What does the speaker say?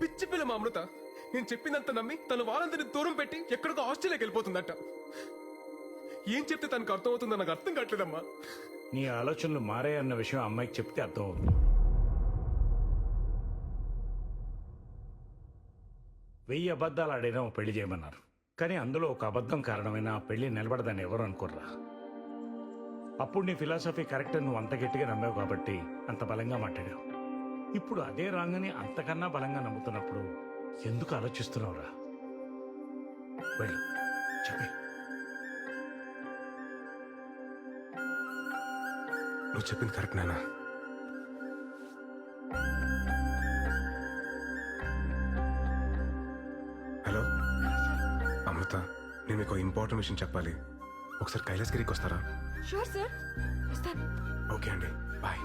పిచ్చి పిల్ల మా అమృత. నేను చెప్పిందంత నమ్మి తను వాళ్ళందరినీ దూరం పెట్టి ఎక్కడికో ఆస్ట్రేలియాకి వెళ్ళిపోతుందట. ఏం చెప్తే తనకు అర్థమవుతుందో నాకు అర్థం కావట్లేదమ్మా. నీ ఆలోచనలు మారాయన్న విషయం అమ్మాయికి చెప్తే అర్థం అవుతుంది. 1000 అబద్ధాలు ఆడైనా ఓ పెళ్లి చేయమన్నారు, కానీ అందులో ఒక అబద్ధం కారణమైన ఆ పెళ్లి నిలబడదని ఎవరు అనుకోర్రా. అప్పుడు నీ ఫిలాసఫీ కరెక్ట్ నువ్వు అంత గట్టిగా నమ్మావు కాబట్టి అంత బలంగా మాట్లాడావు. ఇప్పుడు అదే రాంగని అంతకన్నా బలంగా నమ్ముతున్నప్పుడు ఎందుకు ఆలోచిస్తున్నావురా? వెళ్ళు, చెప్పే. నువ్వు చెప్పింది కరెక్ట్ నాన్న. హలో అమృత, నేను మీకు ఇంపార్టెంట్ విషయం చెప్పాలి. ఒకసారి కైలాసగిరికి వస్తారా? షూర్ సార్, వస్తాను. ఓకే అండి, బాయ్.